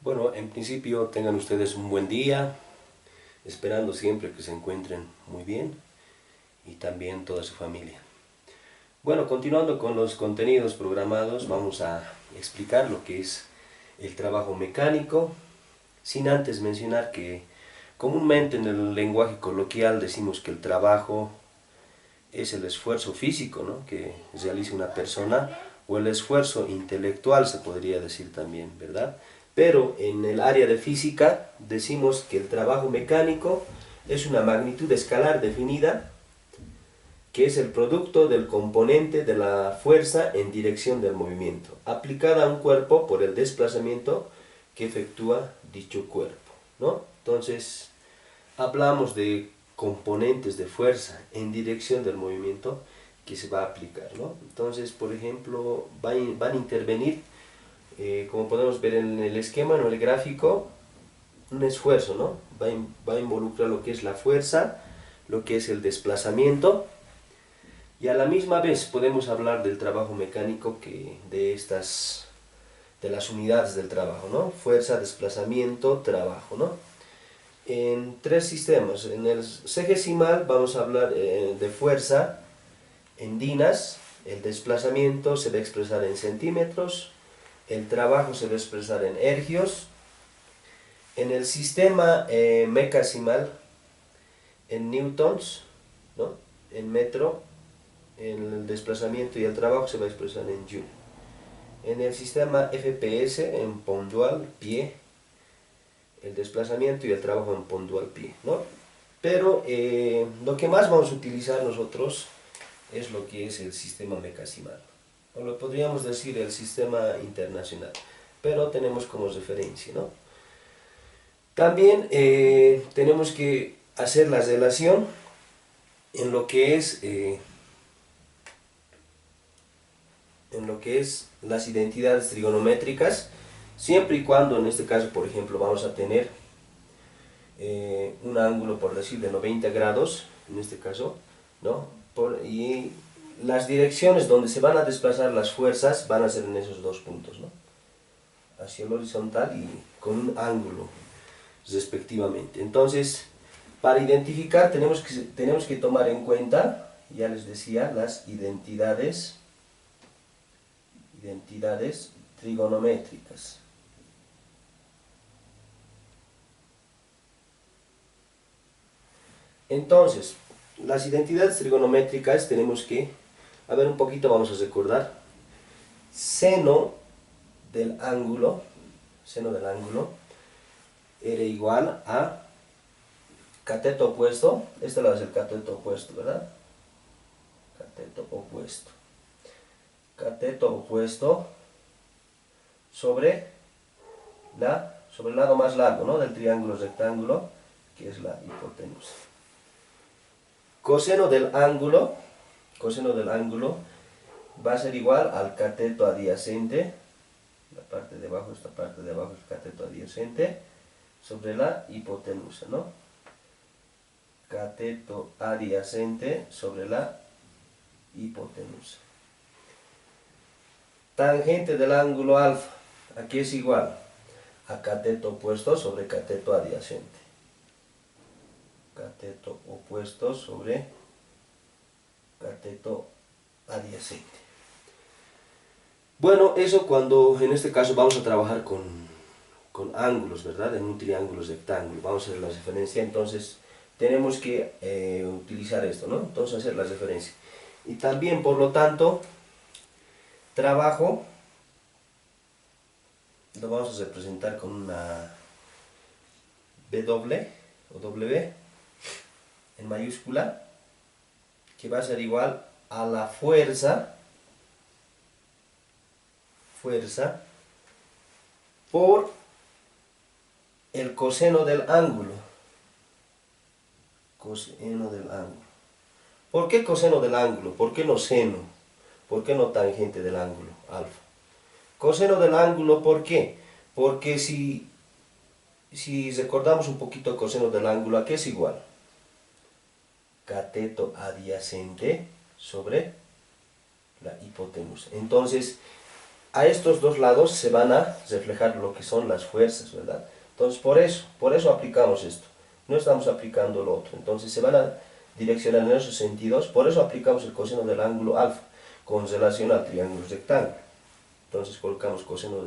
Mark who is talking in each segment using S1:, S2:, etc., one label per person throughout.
S1: Bueno, en principio tengan ustedes un buen día, esperando siempre que se encuentren muy bien y también toda su familia. Bueno, continuando con los contenidos programados, vamos a explicar lo que es el trabajo mecánico, sin antes mencionar que comúnmente en el lenguaje coloquial decimos que el trabajo es el esfuerzo físico, ¿no?, que realiza una persona, o el esfuerzo intelectual se podría decir también, ¿verdad? Pero en el área de física decimos que el trabajo mecánico es una magnitud escalar definida que es el producto del componente de la fuerza en dirección del movimiento, aplicada a un cuerpo por el desplazamiento que efectúa dicho cuerpo, ¿no? Entonces, hablamos de componentes de fuerza en dirección del movimiento que se va a aplicar, ¿no? Entonces, por ejemplo, van a intervenir, como podemos ver en el esquema, en el gráfico, un esfuerzo, ¿no? Va a involucrar lo que es la fuerza, lo que es el desplazamiento, y a la misma vez podemos hablar del trabajo mecánico de las unidades del trabajo, ¿no? Fuerza, desplazamiento, trabajo, ¿no? En tres sistemas. En el sexagesimal vamos a hablar de fuerza en dinas, el desplazamiento se va a expresar en centímetros, el trabajo se va a expresar en ergios. En el sistema mecasimal, en newtons, ¿no?, en metro, el desplazamiento y el trabajo se va a expresar en joule. En el sistema FPS, en puntual, pie, el desplazamiento y el trabajo en puntual pie, ¿no? Pero lo que más vamos a utilizar nosotros es lo que es el sistema mecasimal, o lo podríamos decir el sistema internacional, pero tenemos como referencia, ¿no? También tenemos que hacer la relación en lo que es las identidades trigonométricas, siempre y cuando, en este caso, por ejemplo, vamos a tener un ángulo, por decir, de 90 grados, en este caso, ¿no? Y las direcciones donde se van a desplazar las fuerzas van a ser en esos dos puntos, ¿no?, hacia el horizontal y con un ángulo respectivamente. Entonces, para identificar tenemos que tomar en cuenta, ya les decía, las identidades trigonométricas. Entonces, las identidades trigonométricas tenemos que, a ver un poquito, vamos a recordar. Seno del ángulo era igual a cateto opuesto, este lado es el cateto opuesto, ¿verdad? Cateto opuesto sobre el lado más largo, ¿no?, del triángulo rectángulo, que es la hipotenusa. Coseno del ángulo va a ser igual al cateto adyacente, la parte de abajo, esta parte de abajo es el cateto adyacente, sobre la hipotenusa, ¿no? Cateto adyacente sobre la hipotenusa. Tangente del ángulo alfa, aquí es igual a cateto opuesto sobre cateto adyacente. Cateto opuesto sobre cateto adyacente. Bueno, eso cuando en este caso vamos a trabajar con ángulos, ¿verdad? En un triángulo rectángulo, vamos a hacer la referencia, entonces tenemos que utilizar esto, ¿no? Entonces hacer la referencia. Y también, por lo tanto, trabajo lo vamos a representar con una W o W en mayúscula, que va a ser igual a la fuerza por el coseno del ángulo. Coseno del ángulo. ¿Por qué coseno del ángulo? ¿Por qué no seno? ¿Por qué no tangente del ángulo alfa? Coseno del ángulo, ¿por qué? Porque si recordamos un poquito el coseno del ángulo, ¿a qué es igual? Cateto adyacente sobre la hipotenusa. Entonces, a estos dos lados se van a reflejar lo que son las fuerzas, ¿verdad? Entonces por eso aplicamos esto, no estamos aplicando lo otro, entonces se van a direccionar en esos sentidos, por eso aplicamos el coseno del ángulo alfa, con relación al triángulo rectángulo. Entonces colocamos coseno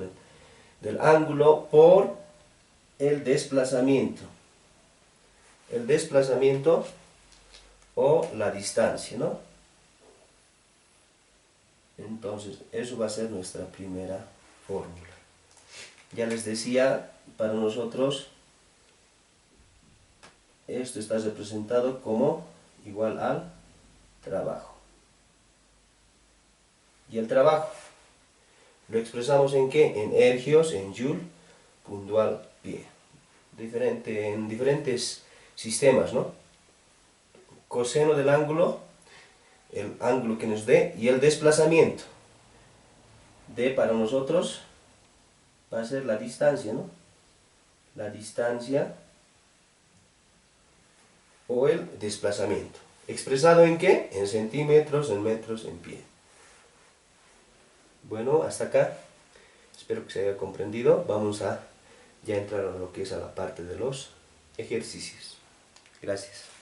S1: del ángulo por el desplazamiento o la distancia, ¿no? Entonces, eso va a ser nuestra primera fórmula. Ya les decía, para nosotros, esto está representado como igual al trabajo. ¿Y el trabajo? ¿Lo expresamos en qué? En ergios, en joule, puntual, pie. En diferentes sistemas, ¿no? Coseno del ángulo, el ángulo que nos dé, y el desplazamiento. D para nosotros va a ser la distancia, ¿no? La distancia o el desplazamiento. ¿Expresado en qué? En centímetros, en metros, en pie. Bueno, hasta acá. Espero que se haya comprendido. Vamos a ya entrar a lo que es a la parte de los ejercicios. Gracias.